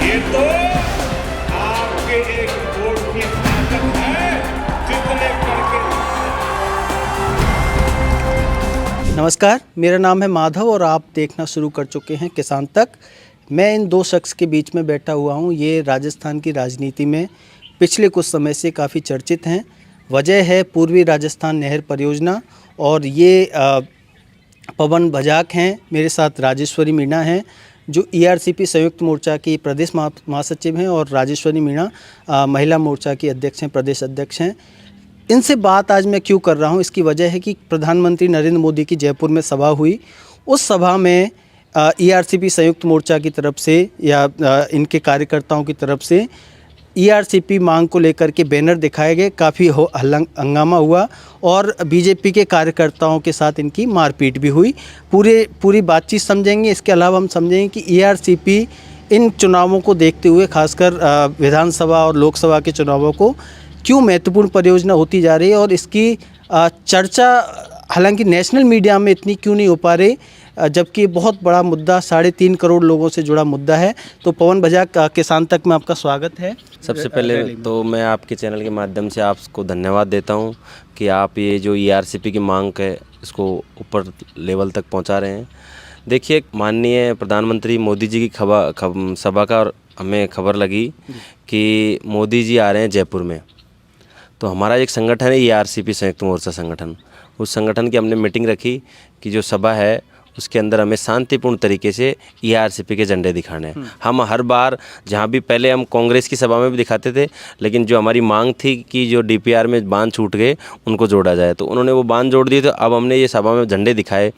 ये तो आपके एक वोट की ताकत है, जितने करके। नमस्कार, मेरा नाम है माधव और आप देखना शुरू कर चुके हैं किसान तक। मैं इन दो शख्स के बीच में बैठा हुआ हूं। ये राजस्थान की राजनीति में पिछले कुछ समय से काफ़ी चर्चित हैं। वजह है पूर्वी राजस्थान नहर परियोजना और ये पवन बजाक हैं। मेरे साथ राजेश्वरी मीणा हैं जो ईआरसीपी संयुक्त मोर्चा की प्रदेश महासचिव हैं और राजेश्वरी मीणा महिला मोर्चा की अध्यक्ष हैं, प्रदेश अध्यक्ष हैं। इनसे बात आज मैं क्यों कर रहा हूं, इसकी वजह है कि प्रधानमंत्री नरेंद्र मोदी की जयपुर में सभा हुई। उस सभा में ईआरसीपी संयुक्त मोर्चा की तरफ से या इनके कार्यकर्ताओं की तरफ से ईआरसीपी मांग को लेकर के बैनर दिखाए गए, काफ़ी हंगामा हुआ और बीजेपी के कार्यकर्ताओं के साथ इनकी मारपीट भी हुई। पूरी बातचीत समझेंगे। इसके अलावा हम समझेंगे कि ईआरसीपी इन चुनावों को देखते हुए, खासकर विधानसभा और लोकसभा के चुनावों को क्यों महत्वपूर्ण परियोजना होती जा रही है और इसकी चर्चा हालांकि नेशनल मीडिया में इतनी क्यों नहीं हो पा रही, जबकि बहुत बड़ा मुद्दा 3.5 करोड़ लोगों से जुड़ा मुद्दा है। तो पवन बजाक, किसान तक में आपका स्वागत है। सबसे पहले तो मैं आपके चैनल के माध्यम से आपको धन्यवाद देता हूं कि आप ये जो ईआरसीपी की मांग है इसको ऊपर लेवल तक पहुंचा रहे हैं। देखिए, माननीय प्रधानमंत्री मोदी जी की सभा का और हमें खबर लगी कि मोदी जी आ रहे हैं जयपुर में। तो हमारा एक संगठन है ईआरसीपी संयुक्त मोर्चा संगठन। उस संगठन की हमने मीटिंग रखी कि जो सभा है उसके अंदर हमें शांतिपूर्ण तरीके से ईआरसीपी के झंडे दिखाने हैं। हम हर बार जहाँ भी पहले हम कांग्रेस की सभा में भी दिखाते थे, लेकिन जो हमारी मांग थी कि जो डीपीआर में बांध छूट गए उनको जोड़ा जाए, तो उन्होंने वो बांध जोड़ दिए। तो अब हमने ये सभा में झंडे दिखाए।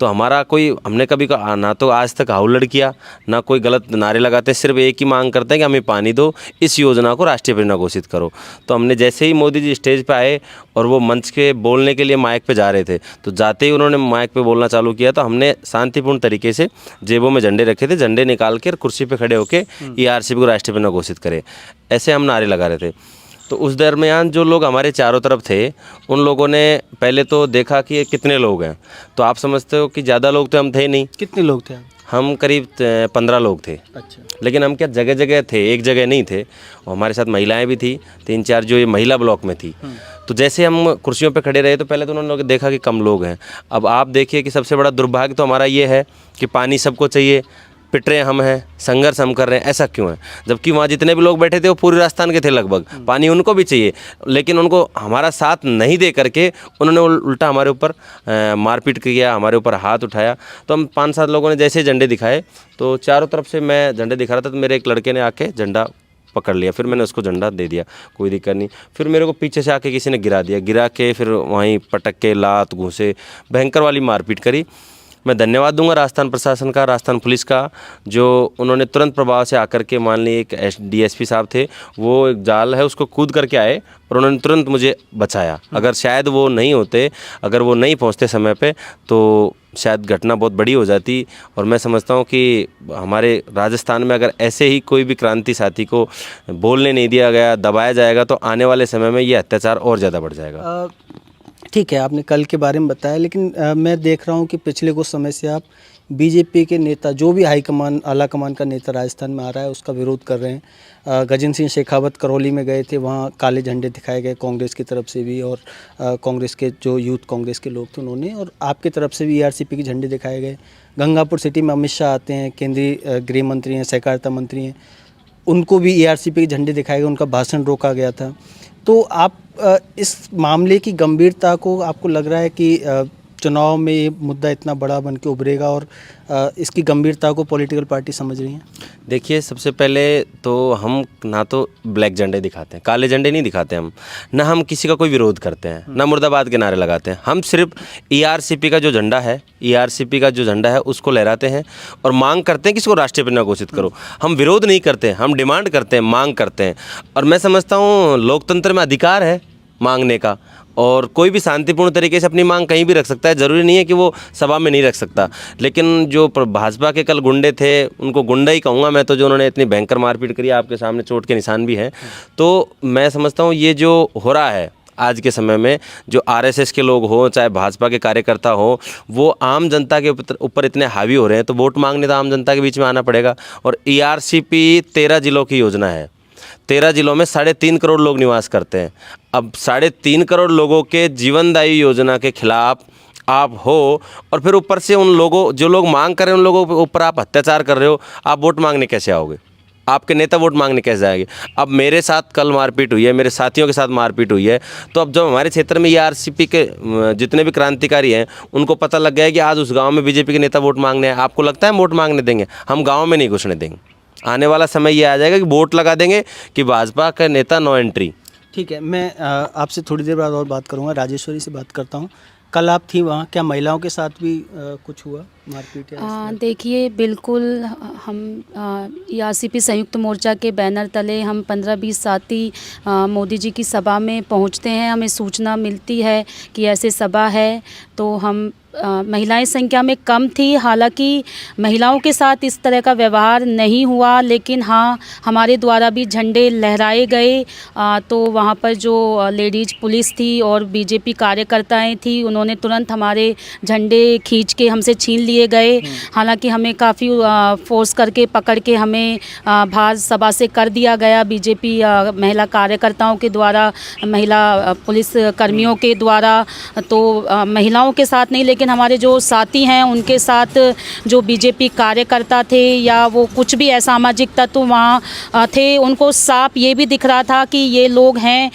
तो हमने कभी ना तो आज तक हाउलड़ किया, ना कोई गलत नारे लगाते, सिर्फ एक ही मांग करते हैं कि हमें पानी दो, इस योजना को राष्ट्रीय परियोजना घोषित करो। तो हमने जैसे ही मोदी जी स्टेज पे आए और वो मंच के बोलने के लिए माइक पे जा रहे थे, तो जाते ही उन्होंने माइक पे बोलना चालू किया। तो हमने शांतिपूर्ण तरीके से जेबों में झंडे रखे थे, झंडे निकाल कर कुर्सी पे खड़े होकर ईआरसीपी को राष्ट्रीय परियोजना घोषित करे, ऐसे हम नारे लगा रहे थे। तो उस दरमियान जो लोग हमारे चारों तरफ थे, उन लोगों ने पहले तो देखा कि ये कितने लोग हैं। तो आप समझते हो कि ज़्यादा लोग तो हम थे नहीं। कितने लोग थे? हम करीब 15 लोग थे। अच्छा। लेकिन हम क्या जगह जगह थे, एक जगह नहीं थे। और हमारे साथ महिलाएं भी थी, 3-4 जो ये महिला ब्लॉक में थी। तो जैसे हम कुर्सियों पे खड़े रहे तो पहले तो उन्होंने देखा कि कम लोग हैं। अब आप देखिए कि सबसे बड़ा दुर्भाग्य तो हमारा ये है कि पानी सबको चाहिए, पिट रहे हम हैं, संघर्ष हम कर रहे हैं, ऐसा क्यों है? जबकि वहाँ जितने भी लोग बैठे थे वो पूरे राजस्थान के थे लगभग, पानी उनको भी चाहिए, लेकिन उनको हमारा साथ नहीं दे करके उन्होंने उल्टा हमारे ऊपर मारपीट किया, हमारे ऊपर हाथ उठाया। तो हम 5-7 लोगों ने जैसे झंडे दिखाए, तो चारों तरफ से मैं झंडे दिखा रहा था, तो मेरे एक लड़के ने आके झंडा पकड़ लिया। फिर मैंने उसको झंडा दे दिया, कोई दिक्कत नहीं। फिर मेरे को पीछे से आके किसी ने गिरा दिया, गिरा के फिर वहीं पटक के लात घूंसे, भयंकर वाली मारपीट करी। मैं धन्यवाद दूंगा राजस्थान प्रशासन का, राजस्थान पुलिस का, जो उन्होंने तुरंत प्रभाव से आकर के, मान ली एक डीएसपी साहब थे, वो एक जाल है उसको कूद करके आए और उन्होंने तुरंत मुझे बचाया। अगर शायद वो नहीं होते, अगर वो नहीं पहुंचते समय पे, तो शायद घटना बहुत बड़ी हो जाती। और मैं समझता हूं कि हमारे राजस्थान में अगर ऐसे ही कोई भी क्रांति साथी को बोलने नहीं दिया गया, दबाया जाएगा, तो आने वाले समय में ये अत्याचार और ज़्यादा बढ़ जाएगा। ठीक है, आपने कल के बारे में बताया, लेकिन मैं देख रहा हूं कि पिछले कुछ समय से आप बीजेपी के नेता, जो भी हाईकमान आला कमान का नेता राजस्थान में आ रहा है, उसका विरोध कर रहे हैं। गजेंद्र सिंह शेखावत करौली में गए थे, वहाँ काले झंडे दिखाए गए कांग्रेस की तरफ से भी, और कांग्रेस के जो यूथ कांग्रेस के लोग थे उन्होंने, और आपकी तरफ से भी ईआरसीपी के झंडे दिखाए गए। गंगापुर सिटी में अमित शाह आते हैं, केंद्रीय गृह मंत्री हैं, सहकारिता मंत्री हैं, उनको भी ईआरसीपी के झंडे दिखाए गए, उनका भाषण रोका गया था। तो आप इस मामले की गंभीरता को, आपको लग रहा है कि चुनाव में ये मुद्दा इतना बड़ा बन के उभरेगा और इसकी गंभीरता को पॉलिटिकल पार्टी समझ रही हैं? देखिए, सबसे पहले तो हम ना तो ब्लैक झंडे दिखाते हैं, काले झंडे नहीं दिखाते हम, ना हम किसी का कोई विरोध करते हैं, ना मुर्दाबाद के नारे लगाते हैं। हम सिर्फ ईआरसीपी का जो झंडा है, ईआरसीपी का जो झंडा है उसको लहराते हैं और मांग करते हैं कि इसको राष्ट्रीय परियोजना घोषित करो। हम विरोध नहीं करते, हम डिमांड करते हैं, मांग करते हैं। और मैं समझता हूँ लोकतंत्र में अधिकार है मांगने का, और कोई भी शांतिपूर्ण तरीके से अपनी मांग कहीं भी रख सकता है। ज़रूरी नहीं है कि वो सभा में नहीं रख सकता। लेकिन जो भाजपा के कल गुंडे थे, उनको गुंडा ही कहूँगा मैं तो, जो उन्होंने इतनी भयंकर मारपीट करी, आपके सामने चोट के निशान भी हैं। तो मैं समझता हूँ ये जो हो रहा है आज के समय में जो आरएसएस के लोग हों, चाहे भाजपा के कार्यकर्ता हों, वो आम जनता के ऊपर इतने हावी हो रहे हैं, तो वोट मांगने तो आम जनता के बीच में आना पड़ेगा। और ईआरसीपी 13 जिलों की योजना है। 13 जिलों में 3.5 करोड़ लोग निवास करते हैं। अब 3.5 करोड़ लोगों के जीवनदायी योजना के खिलाफ आप हो और फिर ऊपर से उन लोगों, जो लोग मांग कर रहे हैं, उन लोगों के ऊपर आप अत्याचार कर रहे हो, आप वोट मांगने कैसे आओगे? आपके नेता वोट मांगने कैसे आएंगे? अब मेरे साथ कल मारपीट हुई है, मेरे साथियों के साथ मारपीट हुई है, तो अब जब हमारे क्षेत्र में ये आरसीपी के जितने भी क्रांतिकारी हैं, उनको पता लग गया है कि आज उस गांव में बीजेपी के नेता वोट मांगने हैं, आपको लगता है हम वोट मांगने देंगे? हम गाँव में नहीं घुसने देंगे। आने वाला समय ये आ जाएगा कि वोट लगा देंगे कि भाजपा का नेता नो एंट्री। ठीक है, मैं आपसे थोड़ी देर बाद और बात करूंगा। राजेश्वरी से बात करता हूं। कल आप थी वहाँ, क्या महिलाओं के साथ भी कुछ हुआ, मारपीट या इस तरह? देखिए, बिल्कुल हम ईआरसीपी संयुक्त मोर्चा के बैनर तले हम 15-20 साथी मोदी जी की सभा में पहुँचते हैं। हमें सूचना मिलती है कि ऐसे सभा है, तो हम महिलाएं संख्या में कम थी। हालांकि महिलाओं के साथ इस तरह का व्यवहार नहीं हुआ, लेकिन हाँ, हमारे द्वारा भी झंडे लहराए गए। तो वहाँ पर जो लेडीज़ पुलिस थी और बीजेपी कार्यकर्ताएं थी, उन्होंने तुरंत हमारे झंडे खींच के हमसे छीन लिए गए। हालांकि हमें काफ़ी फोर्स करके पकड़ के हमें बाहर सभा से कर दिया गया बीजेपी महिला कार्यकर्ताओं के द्वारा, महिला पुलिस कर्मियों के द्वारा। तो महिलाओं के साथ नहीं, लेकिन हमारे जो साथी हैं उनके साथ जो बीजेपी कार्यकर्ता थे या वो कुछ भी असामाजिक तत्व वहाँ थे, उनको साफ ये भी दिख रहा था कि ये लोग हैं,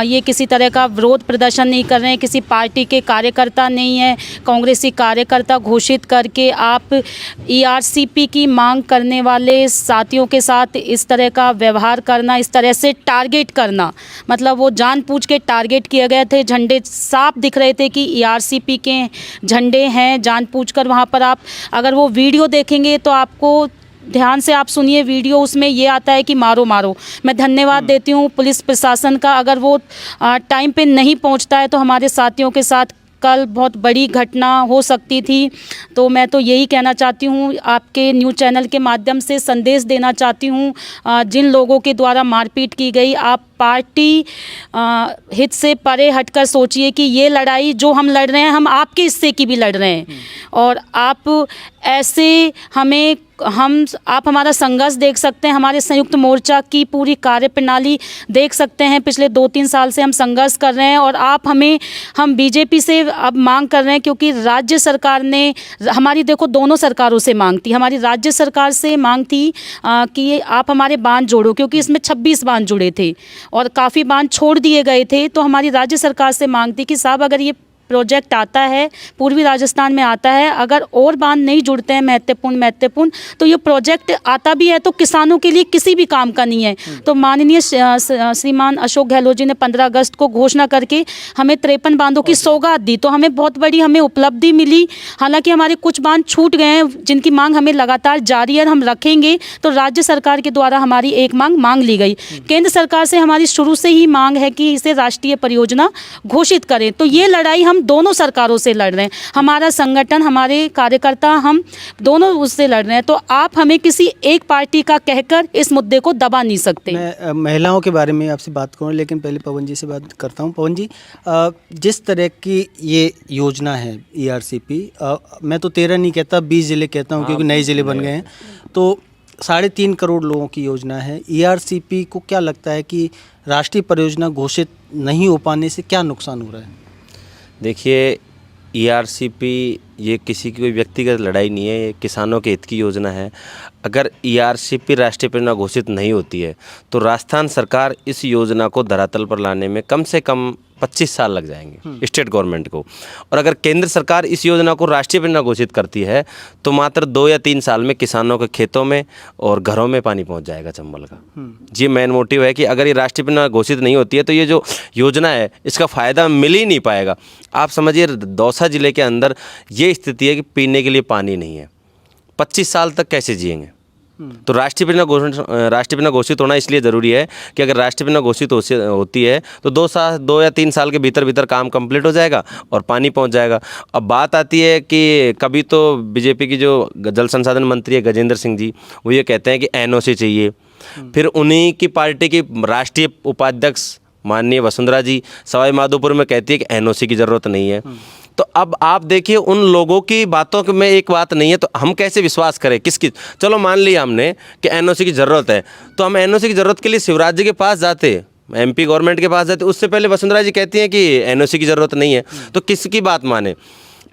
ये किसी तरह का विरोध प्रदर्शन नहीं कर रहे हैं, किसी पार्टी के कार्यकर्ता नहीं है, कांग्रेसी कार्यकर्ता घोषित करके आप ईआरसीपी की मांग करने वाले साथियों के साथ इस तरह का व्यवहार करना, इस तरह से टारगेट करना, मतलब वो जानबूझ के टारगेट किए गए थे। झंडे साफ दिख रहे थे कि ईआरसीपी के झंडे हैं, जानबूझकर वहाँ पर आप अगर वो वीडियो देखेंगे तो आपको ध्यान से आप सुनिए वीडियो, उसमें ये आता है कि मारो मारो। मैं धन्यवाद देती हूँ पुलिस प्रशासन का, अगर वो टाइम पे नहीं पहुँचता है तो हमारे साथियों के साथ कल बहुत बड़ी घटना हो सकती थी। तो मैं तो यही कहना चाहती हूँ, आपके न्यूज़ चैनल के माध्यम से संदेश देना चाहती हूँ, जिन लोगों के द्वारा मारपीट की गई, आप पार्टी हित से परे हटकर सोचिए कि ये लड़ाई जो हम लड़ रहे हैं, हम आपके हिस्से की भी लड़ रहे हैं। और आप ऐसे आप हमारा संघर्ष देख सकते हैं, हमारे संयुक्त मोर्चा की पूरी कार्यप्रणाली देख सकते हैं। पिछले 2-3 साल से हम संघर्ष कर रहे हैं और हम बीजेपी से अब मांग कर रहे हैं, क्योंकि राज्य सरकार ने हमारी, देखो दोनों सरकारों से मांग थी, हमारी राज्य सरकार से मांग थी कि आप हमारे बांध जोड़ो, क्योंकि इसमें 26 बांध जुड़े थे और काफ़ी बांध छोड़ दिए गए थे। तो हमारी राज्य सरकार से मांग थी कि साहब, अगर ये प्रोजेक्ट आता है, पूर्वी राजस्थान में आता है, अगर और बांध नहीं जुड़ते हैं महत्वपूर्ण, तो ये प्रोजेक्ट आता भी है तो किसानों के लिए किसी भी काम का नहीं है। तो माननीय श्रीमान अशोक गहलोत जी ने 15 अगस्त को घोषणा करके हमें 53 बांधों की सौगात दी, तो हमें बहुत बड़ी उपलब्धि मिली। हालांकि हमारे कुछ बांध छूट गए हैं, जिनकी मांग हमें लगातार जारी है, हम रखेंगे। तो राज्य सरकार के द्वारा हमारी एक मांग ली गई। केंद्र सरकार से हमारी शुरू से ही मांग है कि इसे राष्ट्रीय परियोजना घोषित करें। तो ये लड़ाई हम दोनों सरकारों से लड़ रहे हैं, हमारा संगठन, हमारे कार्यकर्ता, हम दोनों उससे लड़ रहे हैं। तो आप हमें किसी एक पार्टी का कहकर इस मुद्दे को दबा नहीं सकते। मैं महिलाओं के बारे में आपसे बात करूं, लेकिन पहले पवन जी से बात करता हूं। पवन जी, जिस तरह की ये योजना है ईआरसीपी, मैं तो 13 नहीं कहता, 20 ज़िले कहता हूं, क्योंकि नए ज़िले बन गए हैं। तो 3.5 करोड़ लोगों की योजना है। ईआरसीपी को क्या लगता है कि राष्ट्रीय परियोजना घोषित नहीं हो पाने से क्या नुकसान हो रहा है? देखिए, ईआरसीपी ये किसी की कोई व्यक्तिगत लड़ाई नहीं है, ये किसानों के हित की योजना है। अगर ईआरसीपी राष्ट्रीय परियोजना घोषित नहीं होती है तो राजस्थान सरकार इस योजना को धरातल पर लाने में कम से कम 25 साल लग जाएंगे स्टेट गवर्नमेंट को। और अगर केंद्र सरकार इस योजना को राष्ट्रीय परियोजना घोषित करती है तो मात्र 2 या 3 साल में किसानों के खेतों में और घरों में पानी पहुंच जाएगा चंबल का। ये मेन मोटिव है कि अगर ये राष्ट्रीय परियोजना घोषित नहीं होती है तो ये जो योजना है इसका फ़ायदा मिल ही नहीं पाएगा। आप समझिए, दौसा ज़िले के अंदर ये स्थिति है कि पीने के लिए पानी नहीं है, 25 साल तक कैसे जिएंगे? तो राष्ट्रीय परियोजना घोषित होना इसलिए ज़रूरी है कि अगर राष्ट्रीय परियोजना घोषित होती है तो 2 या 3 साल के भीतर काम कंप्लीट हो जाएगा और पानी पहुंच जाएगा। अब बात आती है कि कभी तो बीजेपी की जो जल संसाधन मंत्री है गजेंद्र सिंह जी, वो ये कहते हैं कि एनओसी चाहिए, फिर उन्हीं की पार्टी की राष्ट्रीय उपाध्यक्ष माननीय वसुंधरा जी सवाई माधोपुर में कहती है कि एनओसी की ज़रूरत नहीं है। तो अब आप देखिए उन लोगों की बातों में एक बात नहीं है, तो हम कैसे विश्वास करें किसकी। चलो मान लिया हमने कि एनओसी की ज़रूरत है, तो हम एनओसी की ज़रूरत के लिए शिवराज जी के पास जाते, एमपी गवर्नमेंट के पास जाते। उससे पहले वसुंधरा जी कहती हैं कि एनओसी की ज़रूरत नहीं है, तो किसकी बात माने।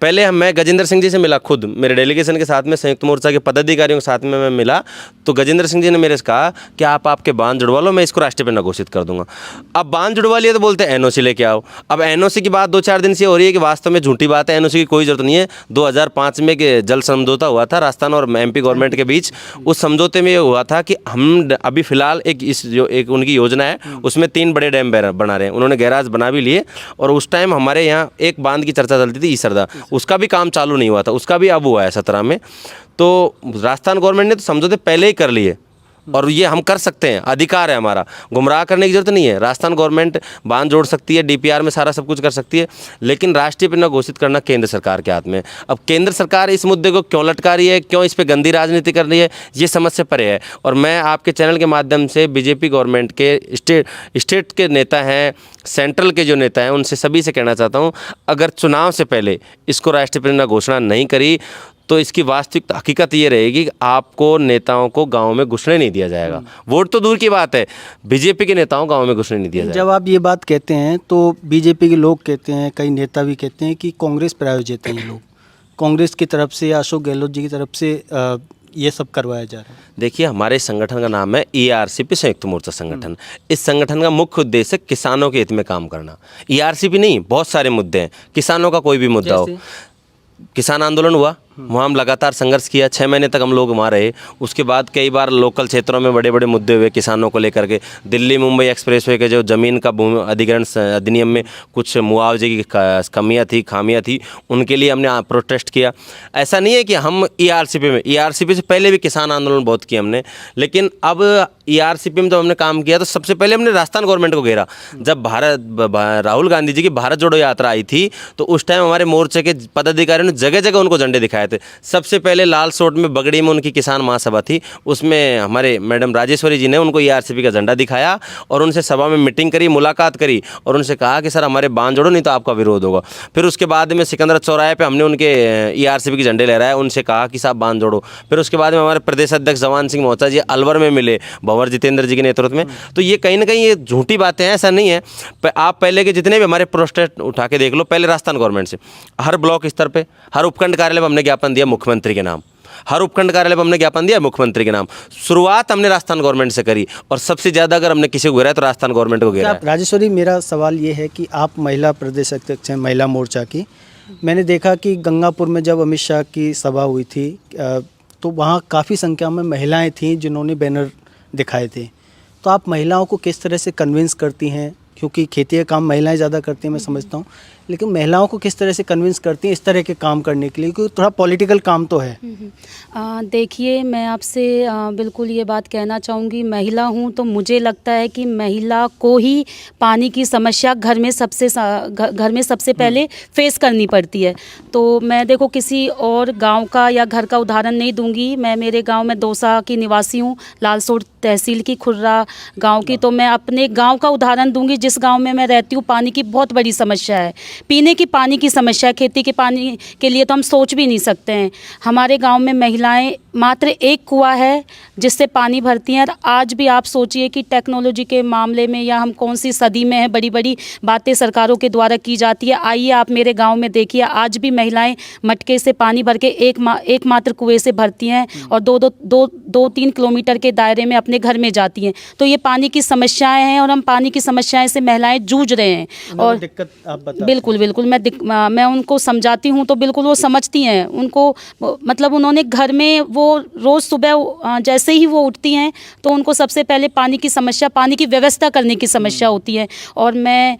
पहले मैं गजेंद्र सिंह जी से मिला, खुद मेरे डेलीगेशन के साथ में संयुक्त मोर्चा के पदाधिकारियों के साथ में मैं मिला, तो गजेंद्र सिंह जी ने मेरे से कहा कि आप आपके बांध जुड़वा लो, मैं इसको राष्ट्रीय पन्ना घोषित कर दूंगा। अब बांध जुड़वा लिया तो बोलते हैं एनओसी लेके आओ। अब एनओसी की बात 2-4 दिन से हो रही है कि वास्तव में झूठी बात है, एनओसी की कोई जरूरत नहीं है। 2005 में जल समझौता हुआ था राजस्थान और एमपी गवर्नमेंट के बीच। उस समझौते में ये हुआ था कि हम अभी फिलहाल एक उनकी योजना है, उसमें 3 बड़े डैम बना रहे हैं। उन्होंने गैराज बना भी लिए, और उस टाइम हमारे यहाँ एक बांध की चर्चा चलती थी ईसरदा, उसका भी काम चालू नहीं हुआ था, उसका भी अब हुआ है 17 में। तो राजस्थान गवर्नमेंट ने तो समझौते पहले ही कर लिए, और ये हम कर सकते हैं, अधिकार है हमारा, गुमराह करने की जरूरत नहीं है। राजस्थान गवर्नमेंट बांध जोड़ सकती है, डीपीआर में सारा सब कुछ कर सकती है, लेकिन राष्ट्रीय पन्ना घोषित करना केंद्र सरकार के हाथ में है। अब केंद्र सरकार इस मुद्दे को क्यों लटका रही है, क्यों इस पर गंदी राजनीति कर रही है, ये समझ से परे है। और मैं आपके चैनल के माध्यम से बीजेपी गवर्नमेंट के स्टेट के नेता हैं, सेंट्रल के जो नेता हैं, उनसे सभी से कहना चाहता हूँ, अगर चुनाव से पहले इसको राष्ट्रीय पन्ना घोषणा नहीं करी तो इसकी वास्तविक हकीकत ये रहेगी कि आपको नेताओं को गांव में घुसने नहीं दिया जाएगा। वोट तो दूर की बात है, बीजेपी के नेताओं गांव में घुसने नहीं दिया जाएगा। जब आप ये बात कहते हैं तो बीजेपी के लोग कहते हैं, कई नेता भी कहते हैं कि कांग्रेस प्रायोजित हैं ये लोग, कांग्रेस की तरफ से या अशोक गहलोत जी की तरफ से ये सब करवाया जा रहा है। देखिए, हमारे संगठन का नाम है ERCP संयुक्त मोर्चा संगठन। इस संगठन का मुख्य उद्देश्य किसानों के हित में काम करना। ERCP नहीं, बहुत सारे मुद्दे हैं, किसानों का कोई भी मुद्दा हो। किसान आंदोलन हुआ, वहाँ हम लगातार संघर्ष किया, 6 महीने तक हम लोग वहाँ रहे। उसके बाद कई बार लोकल क्षेत्रों में बड़े बड़े मुद्दे हुए किसानों को लेकर के। दिल्ली मुंबई एक्सप्रेसवे के जो ज़मीन का भूमि अधिग्रहण अधिनियम में कुछ मुआवजे की कमियाँ थी, खामियाँ थी, उनके लिए हमने प्रोटेस्ट किया। ऐसा नहीं है कि हम ERCP से पहले भी किसान आंदोलन बहुत किया हमने, लेकिन अब ERCP में जब हमने काम किया तो सबसे पहले हमने राजस्थान गवर्नमेंट को घेरा। जब राहुल गांधी जी की भारत जोड़ो यात्रा आई थी, तो उस टाइम हमारे मोर्चे के पदाधिकारियों ने जगह जगह उनको झंडे दिखाए थे। सबसे पहले लाल सोट में बगड़ी में उनकी किसान महासभा थी, उसमें हमारे मैडम राजेश्वरी जी ने उनको ERCP का झंडा दिखाया और उनसे सभा में मीटिंग करी, मुलाकात करी, और उनसे कहा कि सर हमारे बांध जोड़ो, नहीं तो आपका विरोध होगा। फिर उसके बाद में सिकंदरा चौराहे पे हमने उनके ERCP के झंडे लहराए, उनसे कहा कि साहब बांध जोड़ो। फिर उसके बाद में हमारे प्रदेश अध्यक्ष जवान सिंह मोचा जी अलवर में मिले, भंवर जितेंद्र जी के नेतृत्व में। तो ये कहीं ना कहीं ये झूठी बातें हैं, ऐसा नहीं है। आप पहले के जितने भी हमारे प्रोटेस्ट उठा के देख लो, पहले राजस्थान गवर्नमेंट से हर ब्लॉक स्तर पे, हर उपखंड कार्यालय में हमने ज्ञापन दिया मुख्यमंत्री के नाम, हर उपखंड कार्यालय में हमने ज्ञापन दिया मुख्यमंत्री के नाम। शुरुआत हमने राजस्थान गवर्नमेंट से करी, और सबसे ज़्यादा अगर हमने किसी को घेरा है तो राजस्थान गवर्नमेंट को घेरा है। राजेश्वरी, मेरा सवाल ये है कि आप महिला प्रदेश अध्यक्ष हैं महिला मोर्चा की। मैंने देखा कि गंगापुर में जब अमित शाह की सभा हुई थी तो वहाँ काफ़ी संख्या में महिलाएं थीं जिन्होंने बैनर दिखाए थे। तो आप महिलाओं को किस तरह से कन्विंस करती हैं, क्योंकि खेती का काम महिलाएं ज़्यादा करती हैं मैं समझता हूँ, लेकिन महिलाओं को किस तरह से कन्विंस करती हैं इस तरह के काम करने के लिए, क्योंकि थोड़ा पॉलिटिकल काम तो है। देखिए, मैं आपसे बिल्कुल ये बात कहना चाहूँगी, महिला हूँ तो मुझे लगता है कि महिला को ही पानी की समस्या घर में सबसे पहले फेस करनी पड़ती है। तो मैं देखो किसी और गांव का या घर का उदाहरण नहीं दूंगी। मैं मेरे गांव में दौसा की निवासी हूँ, लालसोट तहसील की खुर्रा गांव की। तो मैं अपने गांव का उदाहरण दूंगी, जिस गांव में मैं रहती हूँ पानी की बहुत बड़ी समस्या है, पीने की पानी की समस्या है। खेती के पानी के लिए तो हम सोच भी नहीं सकते हैं। हमारे गांव में महिलाएं मात्र एक कुआं है जिससे पानी भरती हैं। आज भी आप सोचिए कि टेक्नोलॉजी के मामले में या हम कौन सी सदी में हैं, बड़ी बड़ी बातें सरकारों के द्वारा की जाती है। आइए आप मेरे गांव में देखिए, आज भी महिलाएं मटके से पानी भर के एकमात्र कुएं से भरती हैं और 2-3 किलोमीटर के दायरे में अपने घर में जाती हैं। तो ये पानी की समस्याएं हैं और हम पानी की समस्याएं से महिलाएं जूझ रहे हैं। और दिक्कत आप बता। बिल्कुल मैं उनको समझाती हूँ तो बिल्कुल वो समझती हैं। उनको मतलब उन्होंने घर में वो रोज़ सुबह जैसे ही वो उठती हैं तो उनको सबसे पहले पानी की समस्या, पानी की व्यवस्था करने की समस्या होती है। और मैं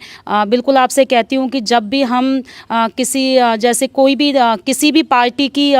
बिल्कुल आपसे कहती हूँ कि जब भी हम किसी जैसे कोई भी किसी भी पार्टी की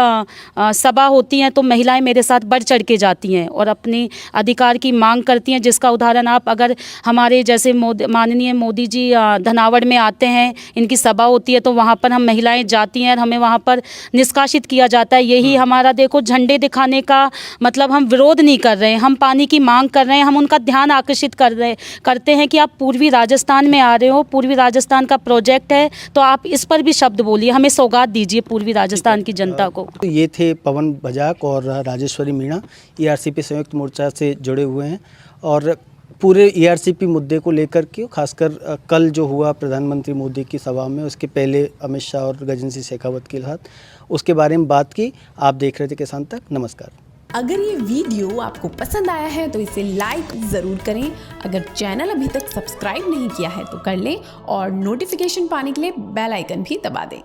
सभा होती हैं तो महिलाएं मेरे साथ बढ़ चढ़ के जाती हैं और अपने अधिकार की मांग करती हैं। जिसका उदाहरण आप अगर हमारे जैसे माननीय मोदी जी धनावड़ में आते हैं, इनकी सभा होती है तो वहाँ पर हम महिलाएं जाती हैं और हमें वहाँ पर निष्कासित किया जाता है। यही हमारा देखो झंडे दिखाने का मतलब, हम विरोध नहीं कर रहे हैं, हम पानी की मांग कर रहे हैं, हम उनका ध्यान आकर्षित करते हैं कि आप पूर्वी राजस्थान में आ रहे हो, पूर्वी राजस्थान का प्रोजेक्ट है तो आप इस पर भी शब्द बोलिए, हमें सौगात दीजिए पूर्वी राजस्थान की जनता को। तो ये थे पवन बजाक और राजेश्वरी मीणा, ईआरसीपी संयुक्त मोर्चा से जुड़े हुए हैं और पूरे ईआरसीपी मुद्दे को लेकर के, खासकर कल जो हुआ प्रधानमंत्री मोदी की सभा में, उसके पहले अमित शाह और गजेंद्र सिंह शेखावत के साथ, उसके बारे में बात की। आप देख रहे थे किसान तक। नमस्कार। अगर ये वीडियो आपको पसंद आया है तो इसे लाइक ज़रूर करें। अगर चैनल अभी तक सब्सक्राइब नहीं किया है तो कर लें और नोटिफिकेशन पाने के लिए बेल आइकन भी दबा दें।